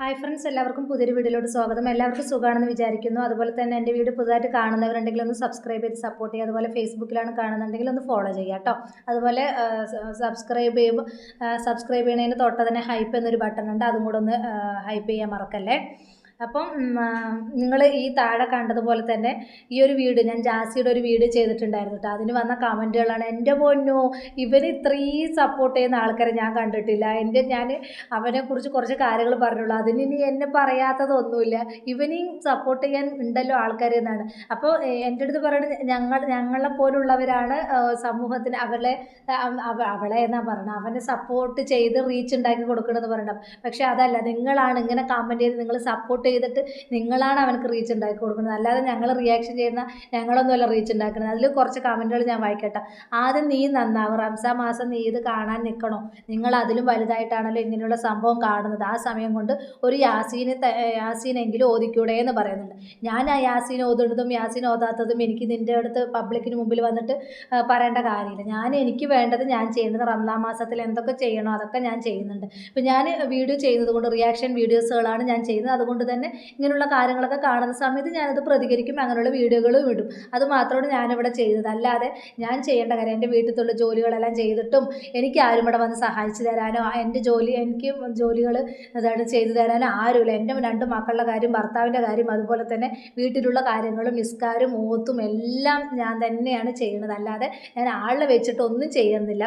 Hi friends, എല്ലാവർക്കും പുതിയൊരു വീഡിയോയിലോട്ട് സ്വാഗതം. എല്ലാവർക്കും സുഖമാണെന്ന് വിചാരിക്കുന്നു. അതുപോലെ തന്നെ എൻ്റെ വീഡിയോ പുതുതായിട്ട് കാണുന്നവരുണ്ടെങ്കിൽ ഒന്ന് സബ്സ്ക്രൈബ് ചെയ്ത് സപ്പോർട്ട് ചെയ്യുക. അതുപോലെ ഫേസ്ബുക്കിലാണ് കാണുന്നുണ്ടെങ്കിൽ ഒന്ന് ഫോളോ ചെയ്യുക കേട്ടോ. അതുപോലെ സബ്സ്ക്രൈബ് ചെയ്യുന്നതിന് തൊട്ട് തന്നെ ഹൈപ്പ് എന്നൊരു ബട്ടൺ ഉണ്ട്, അതും കൂടെ ഒന്ന് ഹൈപ്പ് ചെയ്യാൻ മറക്കല്ലേ. അപ്പം നിങ്ങൾ ഈ താഴെ കണ്ടതുപോലെ തന്നെ ഈ ഒരു വീഡിയോ ഞാൻ ജാസിയുടെ ഒരു വീഡിയോ ചെയ്തിട്ടുണ്ടായിരുന്നു കേട്ടോ. അതിന് വന്ന കമൻറ്റുകളാണ്, എൻ്റെ പൊന്നോ ഇവന് ഇത്രയും സപ്പോർട്ട് ചെയ്യുന്ന ആൾക്കാരെ ഞാൻ കണ്ടിട്ടില്ല. ഞാൻ അവനെക്കുറിച്ച് കുറച്ച് കാര്യങ്ങൾ പറഞ്ഞുള്ളൂ, അതിനി എന്നെ പറയാത്തതൊന്നുമില്ല. ഇവനെയും സപ്പോർട്ട് ചെയ്യാൻ ഉണ്ടല്ലോ ആൾക്കാർ എന്നാണ്. അപ്പോൾ എൻ്റെ അടുത്ത് പറയുന്നത് ഞങ്ങളെ പോലുള്ളവരാണ് സമൂഹത്തിന് അവളെ എന്നാ പറയണം, അവനെ സപ്പോർട്ട് ചെയ്ത് റീച്ച് ഉണ്ടാക്കി കൊടുക്കണമെന്ന് പറയണം. പക്ഷേ അതല്ല, നിങ്ങളാണ് ഇങ്ങനെ കമൻറ്റ് ചെയ്ത് നിങ്ങൾ സപ്പോർട്ട് ചെയ്തിട്ട് നിങ്ങളാണ് അവനക്ക് റീച്ച് ഉണ്ടാക്കി കൊടുക്കുന്നത്. അല്ലാതെ ഞങ്ങൾ റിയാക്ഷൻ ചെയ്യുന്ന ഞങ്ങളൊന്നുമല്ല റീച്ച് ഉണ്ടാക്കുന്നത്. അതിൽ കുറച്ച് കമൻറ്റുകൾ ഞാൻ വായിക്കട്ടെ. ആദ്യം നീ നന്നാവും, റംസാൻ മാസം നീ ഇത് കാണാൻ നിൽക്കണോ? നിങ്ങൾ അതിലും വലുതായിട്ടാണല്ലോ ഇങ്ങനെയുള്ള സംഭവം കാണുന്നത്. ആ സമയം കൊണ്ട് ഒരു യാസീനെങ്കിലും ഓദിക്കൂടെ എന്ന് പറയുന്നുണ്ട്. ഞാൻ ആ യാസീൻ ഓതുന്നതും യാസീൻ ഓതാത്തതും എനിക്ക് നിൻ്റെ അടുത്ത് പബ്ലിക്കിന് മുമ്പിൽ വന്നിട്ട് പറയേണ്ട കാര്യമില്ല. എനിക്ക് വേണ്ടത് ഞാൻ ചെയ്യുന്നത് റംസാൻ മാസത്തിൽ എന്തൊക്കെ ചെയ്യണോ അതൊക്കെ ഞാൻ ചെയ്യുന്നുണ്ട്. ഇപ്പം ഞാൻ വീഡിയോ ചെയ്യുന്നത് കൊണ്ട് റിയാക്ഷൻ വീഡിയോസുകളാണ് ഞാൻ ചെയ്യുന്നത്. അതുകൊണ്ട് തന്നെ ഇങ്ങനെയുള്ള കാര്യങ്ങളൊക്കെ കാണുന്ന സമയത്ത് ഞാനത് പ്രതികരിക്കും, അങ്ങനെയുള്ള വീഡിയോകളും ഇടും. അത് മാത്രമാണ് ഞാനിവിടെ ചെയ്തത്. അല്ലാതെ ഞാൻ ചെയ്യേണ്ട കാര്യം, എൻ്റെ വീട്ടിലുള്ള ജോലികളെല്ലാം ചെയ്തിട്ടും എനിക്ക് ആരും ഇവിടെ വന്ന് സഹായിച്ചു തരാനോ എനിക്ക് ജോലികൾ അതാണ് ചെയ്തു തരാനോ ആരുമില്ല. എൻ്റെ 2 മക്കളുടെ കാര്യം, ഭർത്താവിൻ്റെ കാര്യം, അതുപോലെ തന്നെ വീട്ടിലുള്ള കാര്യങ്ങളും നിസ്കാരം ഓത്തും എല്ലാം ഞാൻ തന്നെയാണ് ചെയ്യുന്നത്. അല്ലാതെ ഞാൻ ആളിനെ വെച്ചിട്ട് ഒന്നും ചെയ്യുന്നില്ല.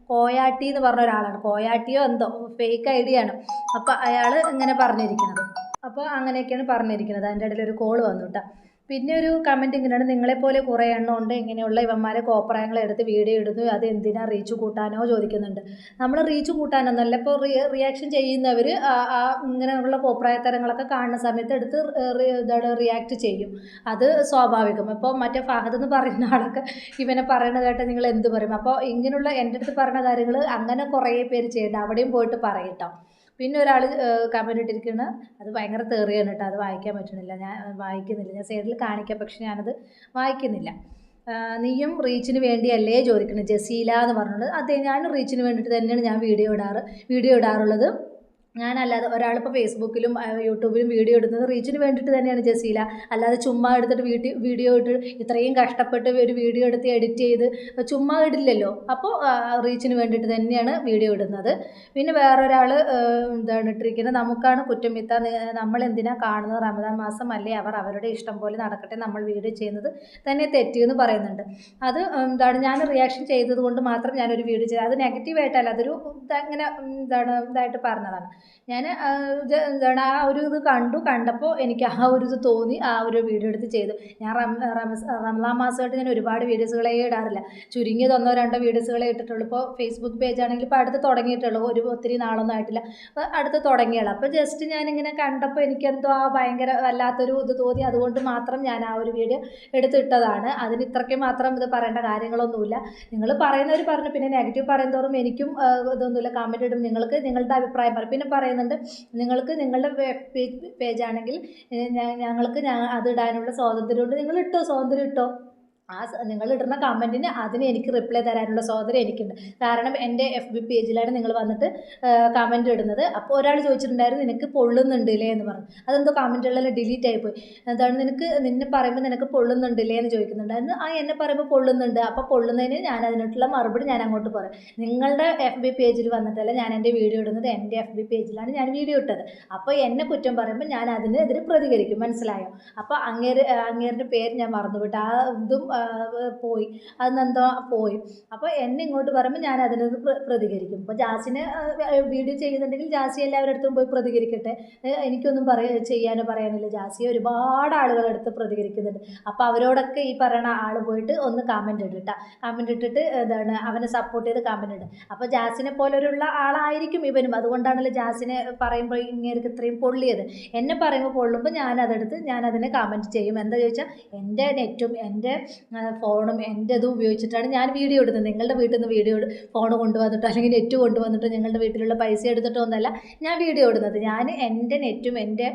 കോയാട്ടി എന്ന് പറഞ്ഞ ഒരാളാണ്, കോയാട്ടിയോ എന്തോ ഫേക്ക് ഐഡിയ ആണ്. അപ്പോൾ അയാൾ ഇങ്ങനെ പറഞ്ഞിരിക്കുന്നത്. അപ്പോൾ അങ്ങനെയൊക്കെയാണ് പറഞ്ഞിരിക്കുന്നത്. അതിൻ്റെ ഇടയിൽ ഒരു കോൾ വന്നു കേട്ടോ. പിന്നെ ഒരു കമൻറ്റ് ഇങ്ങനെയാണ്, നിങ്ങളെപ്പോലെ കുറേ എണ്ണം ഉണ്ട് ഇങ്ങനെയുള്ള ഇവന്മാരെ കോപ്രായങ്ങൾ എടുത്ത് വീഡിയോ ഇടുന്നു, അത് എന്തിനാ റീച്ച് കൂട്ടാനോ ചോദിക്കുന്നുണ്ട്. നമ്മൾ റീച്ച് കൂട്ടാനൊന്നുമല്ല, ഇപ്പോൾ റിയാക്ഷൻ ചെയ്യുന്നവർ ഇങ്ങനെയുള്ള കോപ്രായത്തരങ്ങളൊക്കെ കാണുന്ന സമയത്ത് എടുത്ത് റിയാക്ട് ചെയ്യും. അത് സ്വാഭാവികം. ഇപ്പോൾ മറ്റേ ഫഹദ് എന്ന് പറയുന്ന ആളൊക്കെ ഇവനെ പറയുന്നത് കേട്ടാൽ നിങ്ങൾ എന്ത് പറയും? അപ്പോൾ ഇങ്ങനെയുള്ള എൻ്റെ അടുത്ത് പറഞ്ഞ കാര്യങ്ങൾ അങ്ങനെ കുറേ പേര് ചെയ്യേണ്ട, അവിടെയും പോയിട്ട് പറയട്ടോ. പിന്നെ ഒരാൾ കമൻറ്റ് ഇട്ടിരിക്കുന്നത്, അത് ഭയങ്കര തെറിയാണ് കേട്ടോ, അത് വായിക്കാൻ പറ്റണില്ല, ഞാൻ വായിക്കുന്നില്ല. ഞാൻ സൈഡിൽ കാണിക്കാം, പക്ഷെ ഞാനത് വായിക്കുന്നില്ല. നീയും റീച്ചിന് വേണ്ടിയല്ലേ ചോദിക്കുന്നത് ജസീല എന്ന് പറഞ്ഞത്. അതെ, ഞാൻ റീച്ചിന് വേണ്ടിയിട്ട് തന്നെയാണ് ഞാൻ വീഡിയോ ഇടാറുള്ളത്. ഞാനല്ലാതെ ഒരാളിപ്പോൾ ഫേസ്ബുക്കിലും യൂട്യൂബിലും വീഡിയോ ഇടുന്നത് റീച്ചിന് വേണ്ടിയിട്ട് തന്നെയാണ് ജസീല. അല്ലാതെ ചുമ്മാ എടുത്തിട്ട് വീഡിയോ ഇട്ട് ഇത്രയും കഷ്ടപ്പെട്ട് ഒരു വീഡിയോ എടുത്ത് എഡിറ്റ് ചെയ്ത് ചുമ്മാ ഇടില്ലല്ലോ. അപ്പോൾ റീച്ചിന് വേണ്ടിയിട്ട് തന്നെയാണ് വീഡിയോ ഇടുന്നത്. പിന്നെ വേറൊരാൾ ഇട്ടിരിക്കുന്നത്, നമുക്കാണ് കുറ്റം വിത്ത, നമ്മളെന്തിനാണ് കാണുന്നത്? റമദാൻ മാസം അല്ലേ, അവർ അവരുടെ ഇഷ്ടം പോലെ നടക്കട്ടെ, നമ്മൾ വീഡിയോ ചെയ്യുന്നത് തന്നെ തെറ്റിയെന്ന് പറയുന്നുണ്ട്. അത് ഞാൻ റിയാക്ഷൻ ചെയ്തത് കൊണ്ട് മാത്രം ഞാനൊരു വീഡിയോ ചെയ്തത്, അത് നെഗറ്റീവായിട്ടല്ല, അതൊരു ഇങ്ങനെ ഇതായിട്ട് പറഞ്ഞതാണ്. ഞാൻ ആ ഒരു ഇത് കണ്ടപ്പോൾ എനിക്ക് ആ ഒരു ഇത് തോന്നി, ആ ഒരു വീഡിയോ എടുത്ത് ചെയ്തു. ഞാൻ റംസാൻ മാസമായിട്ട് ഞാൻ ഒരുപാട് വീഡിയോസുകളേ ഇടാറില്ല, ചുരുങ്ങിയത് 1-2 വീഡിയോസുകളേ ഇട്ടിട്ടുള്ളൂ. ഇപ്പോൾ ഫേസ്ബുക്ക് പേജാണെങ്കിൽ ഇപ്പോൾ അടുത്ത് തുടങ്ങിയിട്ടുള്ളൂ, ഒത്തിരി നാളൊന്നും ആയിട്ടില്ല, അപ്പോൾ അടുത്ത് തുടങ്ങിയുള്ളൂ. അപ്പോൾ ജസ്റ്റ് ഞാനിങ്ങനെ കണ്ടപ്പോൾ എനിക്കെന്തോ ഭയങ്കര വല്ലാത്തൊരു ഇത് തോന്നി, അതുകൊണ്ട് മാത്രം ഞാൻ ആ ഒരു വീഡിയോ എടുത്തിട്ടതാണ്. അതിന് ഇത്രയ്ക്ക് മാത്രം ഇത് പറയേണ്ട കാര്യങ്ങളൊന്നുമില്ല. നിങ്ങൾ പറയുന്നവർ പറഞ്ഞു, പിന്നെ നെഗറ്റീവ് പറയുന്നതോറും എനിക്കും ഇതൊന്നുമില്ല. കമൻറ്റ് ഇടും, നിങ്ങൾക്ക് നിങ്ങളുടെ അഭിപ്രായം പറയും. പിന്നെ പറയുന്നുണ്ട്, നിങ്ങൾക്ക് നിങ്ങളുടെ പേജാണെങ്കിൽ ഞങ്ങൾക്ക് അത് ഇടാനുള്ള സ്വാതന്ത്ര്യമുണ്ട്, നിങ്ങൾ ഇട്ടോ, സ്വാതന്ത്ര്യം ഇട്ടോ. നിങ്ങൾ ഇടുന്ന കമൻറ്റിന് അതിന് എനിക്ക് റിപ്ലൈ തരാനുള്ള സ്വാതന്ത്ര്യം എനിക്കുണ്ട്. കാരണം എൻ്റെ FB പേജിലാണ് നിങ്ങൾ വന്നിട്ട് കമൻറ്റ് ഇടുന്നത്. അപ്പോൾ ഒരാൾ ചോദിച്ചിട്ടുണ്ടായിരുന്നു, നിനക്ക് പൊള്ളുന്നുണ്ടില്ലേ എന്ന് പറഞ്ഞു. അതെന്തോ കമൻറ്റുകളെല്ലാം ഡിലീറ്റ് ആയിപ്പോയി. എന്താണ് നിന്നെ പറയുമ്പോൾ നിനക്ക് പൊള്ളുന്നുണ്ടില്ലേ എന്ന് ചോദിക്കുന്നുണ്ടായിരുന്നു. എന്നെ പറയുമ്പോൾ പൊള്ളുന്നുണ്ട്. അപ്പോൾ പൊള്ളുന്നതിന് ഞാൻ അതിനായിട്ടുള്ള മറുപടി ഞാൻ അങ്ങോട്ട് പറയും. നിങ്ങളുടെ FB പേജിൽ വന്നിട്ടല്ല ഞാൻ എൻ്റെ വീഡിയോ ഇടുന്നത്, എൻ്റെ FB പേജിലാണ് ഞാൻ വീഡിയോ ഇട്ടത്. അപ്പോൾ എന്നെ കുറ്റം പറയുമ്പോൾ ഞാൻ അതിനെതിരെ പ്രതികരിക്കും, മനസ്സിലായോ? അപ്പോൾ അങ്ങേരുടെ പേര് ഞാൻ മറന്നുവിട്ടു, ആ ഇതും പോയി, അതെന്തോ പോയി. അപ്പോൾ എന്നെ ഇങ്ങോട്ട് പറയുമ്പോൾ ഞാൻ അതിനത് പ്രതികരിക്കും. ഇപ്പോൾ ജാസിനെ വീഡിയോ ചെയ്യുന്നുണ്ടെങ്കിൽ ജാസി എല്ലാവരുടെ അടുത്തും പോയി പ്രതികരിക്കട്ടെ, എനിക്കൊന്നും ചെയ്യാനോ പറയാനില്ല. ജാസിയെ ഒരുപാട് ആളുകളെടുത്ത് പ്രതികരിക്കുന്നുണ്ട്. അപ്പോൾ അവരോടൊക്കെ ഈ പറയുന്ന ആൾ പോയിട്ട് ഒന്ന് കമൻറ്റ് ഇട്ടിട്ട് അവനെ സപ്പോർട്ട് ചെയ്ത് കമൻറ്റ് ഇടും. അപ്പോൾ ജാസിനെ പോലൊരുള്ള ആളായിരിക്കും ഇവനും, അതുകൊണ്ടാണല്ലോ ജാസിനെ പറയുമ്പോൾ ഇങ്ങേർക്ക് ഇത്രയും പൊള്ളിയത്. എന്നെ പറയുമ്പോൾ പൊള്ളുമ്പോൾ ഞാനതിനെ കമൻറ്റ് ചെയ്യും. എന്താ ചോദിച്ചാൽ എൻ്റെ നെറ്റും എൻ്റെ ഫോണും എൻ്റെതും ഉപയോഗിച്ചിട്ടാണ് ഞാൻ വീഡിയോ ഇടുന്നത്. നിങ്ങളുടെ വീട്ടിൽ നിന്ന് ഫോൺ കൊണ്ടുവന്നിട്ടോ അല്ലെങ്കിൽ നെറ്റ് കൊണ്ടുവന്നിട്ടോ നിങ്ങളുടെ വീട്ടിലുള്ള പൈസ എടുത്തിട്ടോ ഒന്നല്ല ഞാൻ വീഡിയോ ഇടുന്നത്. ഞാൻ എൻ്റെ നെറ്റും എൻ്റെ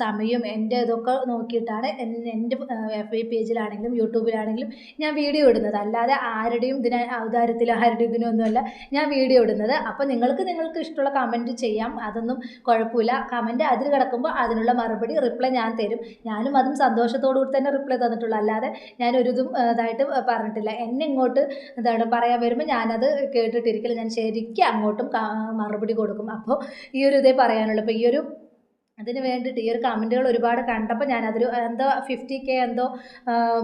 സമയവും എൻ്റെ ഇതൊക്കെ നോക്കിയിട്ടാണ് എൻ്റെ FB പേജിലാണെങ്കിലും യൂട്യൂബിലാണെങ്കിലും ഞാൻ വീഡിയോ ഇടുന്നത്. അല്ലാതെ ആരുടെയും ഔദാര്യത്തിൽ ആരുടെയും ഇതിനൊന്നുമല്ല ഞാൻ വീഡിയോ ഇടുന്നത്. അപ്പോൾ നിങ്ങൾക്ക് ഇഷ്ടമുള്ള കമൻറ്റ് ചെയ്യാം, അതൊന്നും കുഴപ്പമില്ല. കമൻറ്റ് അതിൽ കിടക്കുമ്പോൾ അതിനുള്ള മറുപടി റിപ്ലൈ ഞാൻ തരും. ഞാനും അതും സന്തോഷത്തോടു കൂടി തന്നെ റിപ്ലൈ തന്നിട്ടുള്ളൂ. അല്ലാതെ ഞാനൊരിതും ഇതായിട്ട് പറഞ്ഞിട്ടില്ല. എന്നെ ഇങ്ങോട്ട് പറയാൻ വരുമ്പോൾ ഞാനത് കേട്ടിട്ടിരിക്കില്ല. ഞാൻ ശരിക്കും അങ്ങോട്ടും മറുപടി കൊടുക്കും. അപ്പോൾ ഈ ഒരു ഇതേ പറയാനുള്ളൂ. അപ്പോൾ ഈ ഒരു അതിന് വേണ്ടിയിട്ട് ഈ ഒരു കമൻറ്റുകൾ ഒരുപാട് കണ്ടപ്പോൾ ഞാനതിൽ എന്തോ 50K എന്തോ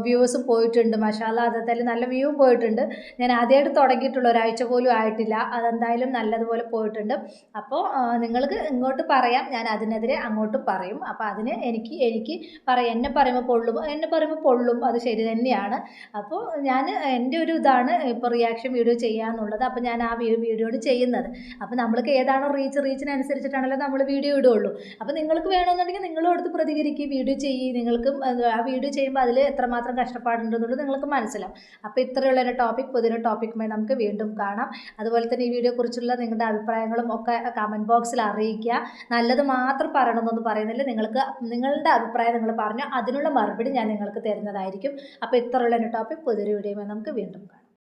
വ്യൂസും പോയിട്ടുണ്ട്. മാഷാഅല്ലാ, അതെന്തായാലും നല്ല വ്യൂവും പോയിട്ടുണ്ട്. ഞാൻ ആദ്യമായിട്ട് തുടങ്ങിയിട്ടുള്ള ഒരാഴ്ച പോലും ആയിട്ടില്ല. അതെന്തായാലും നല്ലതുപോലെ പോയിട്ടുണ്ട്. അപ്പോൾ നിങ്ങൾക്ക് ഇങ്ങോട്ട് പറയാം, ഞാൻ അതിനെതിരെ അങ്ങോട്ടും പറയും. അപ്പോൾ അതിന് എനിക്ക് പറയാം. എന്നെ പറയുമ്പോൾ പൊള്ളും, അത് ശരി തന്നെയാണ്. അപ്പോൾ ഞാൻ എൻ്റെ ഒരു ഇതാണ് ഇപ്പോൾ റിയാക്ഷൻ വീഡിയോ ചെയ്യാന്നുള്ളത്. അപ്പോൾ ഞാൻ ആ വീഡിയോട് ചെയ്യുന്നത്. അപ്പോൾ നമ്മൾക്ക് ഏതാണോ റീച്ചിനനുസരിച്ചിട്ടാണല്ലോ നമ്മൾ വീഡിയോ ഇടുകയുള്ളൂ. അപ്പോൾ നിങ്ങൾക്ക് വേണമെന്നുണ്ടെങ്കിൽ നിങ്ങളും എടുത്ത് പ്രതികരിക്കുക, വീഡിയോ ചെയ്യുക. നിങ്ങൾക്കും ആ വീഡിയോ ചെയ്യുമ്പോൾ അതിൽ എത്രമാത്രം കഷ്ടപ്പാടുണ്ടെന്നുള്ളത് നിങ്ങൾക്ക് മനസ്സിലാവും. അപ്പോൾ ഇത്രയുള്ള ഒരു പുതിയൊരു ടോപ്പിക്കുമായി നമുക്ക് വീണ്ടും കാണാം. അതുപോലെ തന്നെ ഈ വീഡിയോയെക്കുറിച്ചുള്ള നിങ്ങളുടെ അഭിപ്രായങ്ങളും ഒക്കെ കമൻറ്റ് ബോക്സിൽ അറിയിക്കുക. നല്ലത് മാത്രം പറയണമെന്നൊന്നും പറയുന്നില്ല. നിങ്ങളുടെ അഭിപ്രായം നിങ്ങൾ പറഞ്ഞു, അതിനുള്ള മറുപടി ഞാൻ നിങ്ങൾക്ക് തരുന്നതായിരിക്കും. അപ്പോൾ ഇത്രയുള്ള ഒരു പുതിയൊരു വീഡിയോയുമായി നമുക്ക് വീണ്ടും കാണാം.